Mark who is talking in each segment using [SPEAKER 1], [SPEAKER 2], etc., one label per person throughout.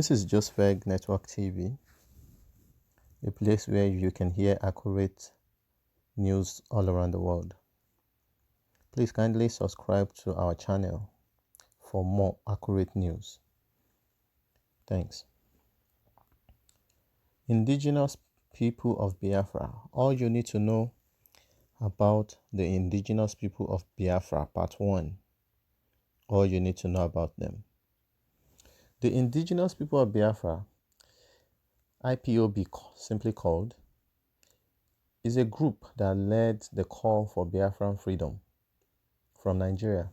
[SPEAKER 1] This is Josveg Network TV, a place where you can hear accurate news all around the world. Please kindly subscribe to our channel for more accurate news. Thanks. Indigenous people of Biafra. All you need to know about the indigenous people of Biafra, part 1. All you need to know about them. The indigenous people of Biafra, IPOB simply called, is a group that led the call for Biafran freedom from Nigeria.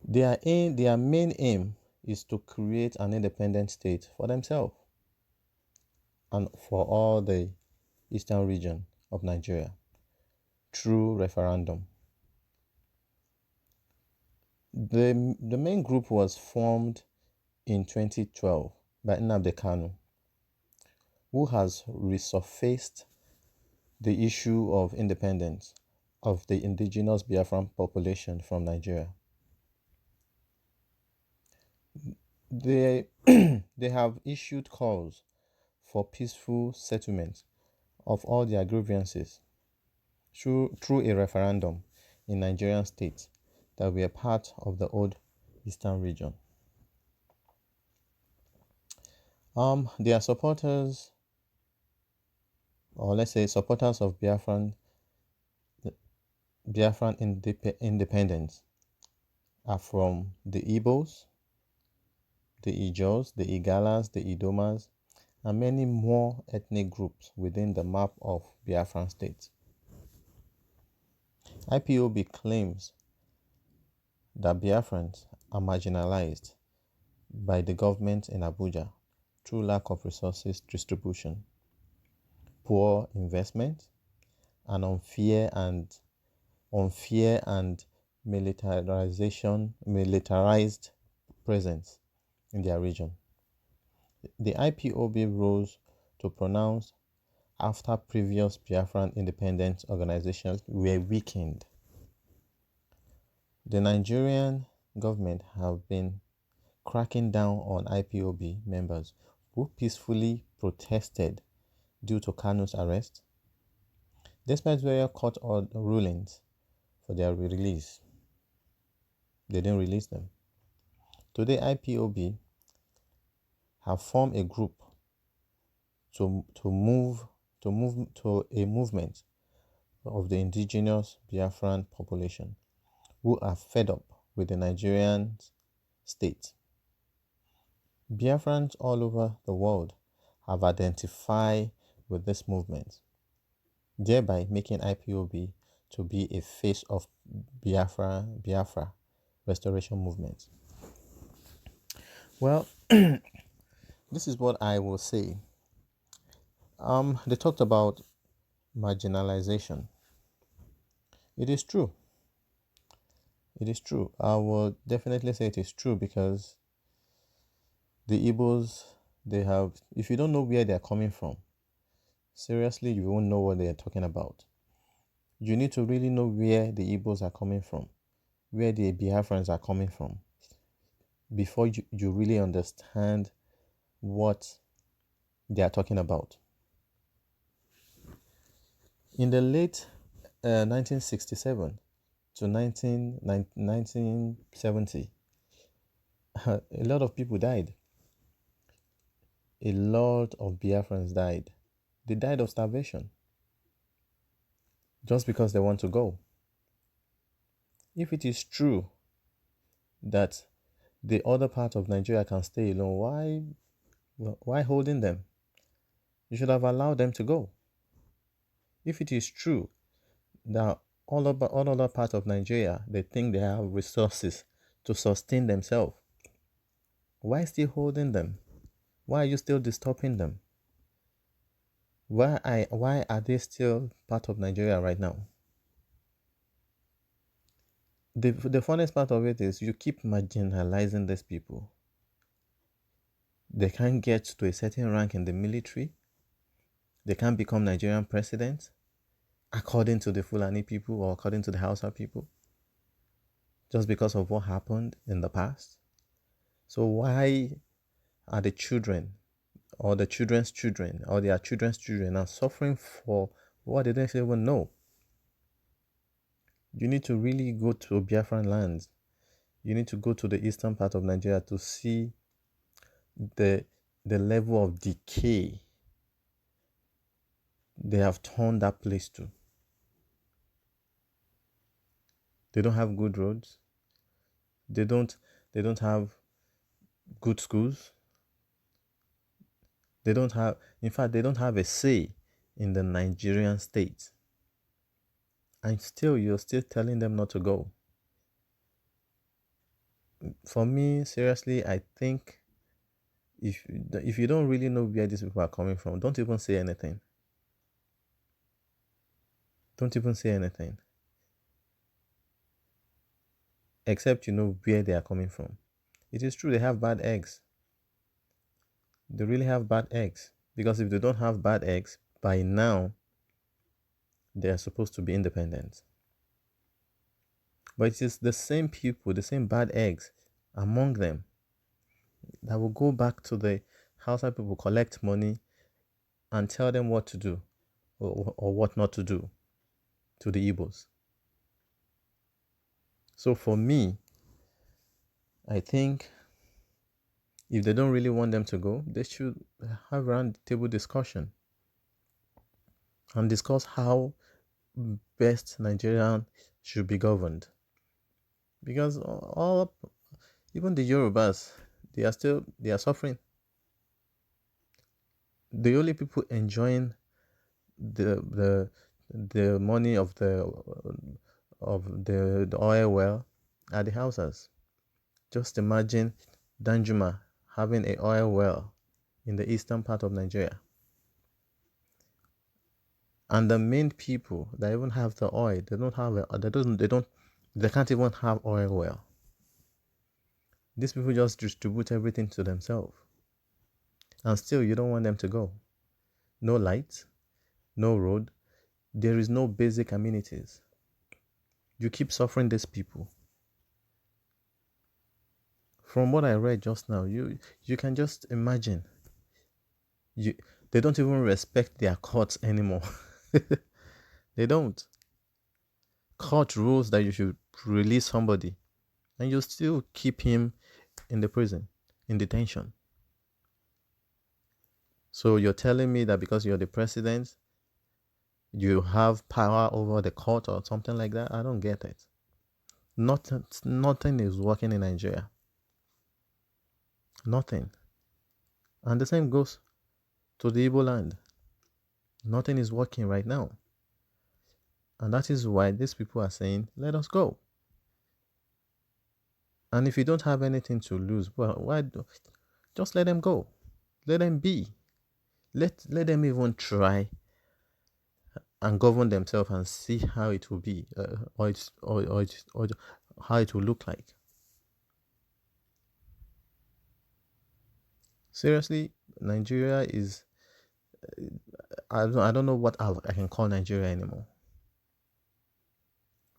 [SPEAKER 1] Their main aim is to create an independent state for themselves and for all the eastern region of Nigeria through referendum. The main group was formed in 2012 by Nnamdi Kanu, who has resurfaced the issue of independence of the indigenous Biafran population from Nigeria. They have issued calls for peaceful settlement of all their grievances through a referendum in Nigerian states that were part of the old eastern region. They are supporters, or let's say supporters of Biafran independence are from the Igbos, the Ijos, the Igalas, the Idomas, and many more ethnic groups within the map of Biafran states. IPOB claims that Biafrans are marginalized by the government in Abuja through lack of resources distribution, poor investment, and unfair and militarized presence in their region. The IPOB rose to pronounce after previous Biafran independence organizations were weakened. The Nigerian government have been cracking down on IPOB members who peacefully protested due to Kanu's arrest, despite various court rulings for their release. They didn't release them. Today, IPOB have formed a group to move to a movement of the indigenous Biafran population who are fed up with the Nigerian state. Biafrans all over the world have identified with this movement, thereby making IPOB to be a face of Biafra restoration movement. Well, this is what I will say. They talked about marginalization. It is true. It is true. I will definitely say it is true because the Igbos, if you don't know where they are coming from, seriously, you won't know what they are talking about. You need to really know where the Igbos are coming from, where the Biafrans are coming from, before you really understand what they are talking about. In the late 1967 to 1970, a lot of people died. A lot of Biafrans died. They died of starvation just because they want to go. If it is true that the other part of Nigeria can stay alone, why holding them? You should have allowed them to go. If it is true that all other part of Nigeria, they think they have resources to sustain themselves, why still holding them? Why are you still disturbing them? Why are they still part of Nigeria right now? The funniest part of it is you keep marginalizing these people. They can't get to a certain rank in the military. They can't become Nigerian president according to the Fulani people or according to the Hausa people, just because of what happened in the past. So why are the children or the children's children or their children's children are suffering for what they don't even know? You need to really go to Biafran lands. You need to go to the eastern part of Nigeria to see the level of decay they have turned that place to. They don't have good roads. They don't have good schools. They don't have, in fact, they don't have a say in the Nigerian state. And still, you're still telling them not to go. For me, seriously, I think if you don't really know where these people are coming from, don't even say anything. Don't even say anything. Except you know where they are coming from. It is true they have bad eggs. They really have bad eggs. Because if they don't have bad eggs, by now, they are supposed to be independent. But it is the same people, the same bad eggs among them that will go back to the Hausa people, collect money and tell them what to do or what not to do to the Igbos. So for me, I think if they don't really want them to go, they should have a round table discussion and discuss how best Nigeria should be governed. Because even the Yorubas, they are suffering. The only people enjoying the money of the oil well are the Hausas. Just imagine Danjuma having an oil well in the eastern part of Nigeria. And the main people that even have the oil, they can't even have oil well. These people just distribute everything to themselves. And still you don't want them to go. No light, no road, there is no basic amenities. You keep suffering these people. From what I read just now, you can just imagine. They don't even respect their courts anymore. They don't. Court rules that you should release somebody, and you still keep him in the prison, in detention. So you're telling me that because you're the president, you have power over the court or something like that? I don't get it. Nothing is working in Nigeria. Nothing. And the same goes to the Igbo land. Nothing is working right now. And that is why these people are saying, let us go. And if you don't have anything to lose, well, just let them go. Let them be. Let them even try and govern themselves and see how it will be, or how it will look like. Seriously, Nigeria is, I don't know what I can call Nigeria anymore.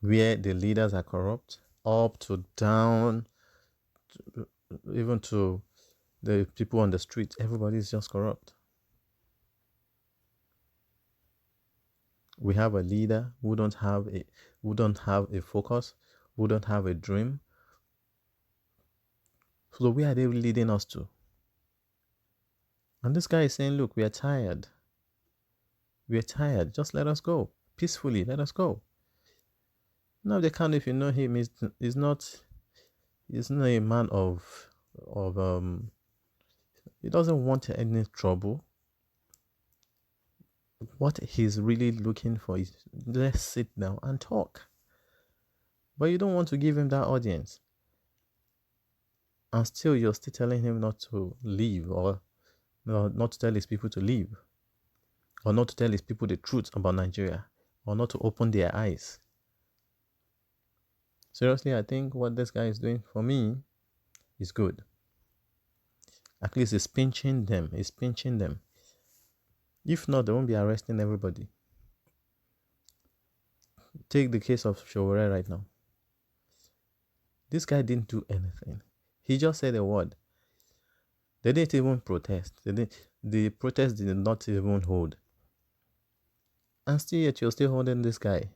[SPEAKER 1] Where the leaders are corrupt, up to down, even to the people on the street, everybody is just corrupt. We have a leader who don't have a focus, who don't have a dream. So where are they leading us to? And this guy is saying, look, we are tired. We are tired. Just let us go. Peacefully, let us go. Now they can't, if you know him, he's not a man of he doesn't want any trouble. What he's really looking for is, let's sit down and talk. But you don't want to give him that audience. And still you're still telling him not to leave, or not to tell his people to leave, or not to tell his people the truth about Nigeria, or not to open their eyes. Seriously, I think what this guy is doing for me is good. At least he's pinching them. If not, they won't be arresting everybody. Take the case of Showore right now. This guy didn't do anything. He just said a word They didn't even protest. The protest did not even hold. And still yet you're still holding this guy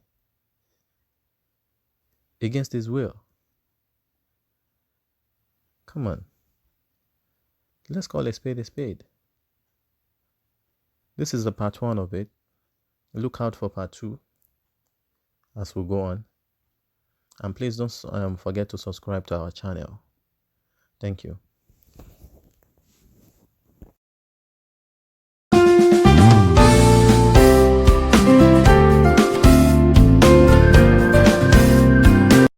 [SPEAKER 1] against his will. Come on. Let's call a spade a spade. This is the part 1 of it. Look out for part 2 as we go on. And please don't forget to subscribe to our channel. Thank you.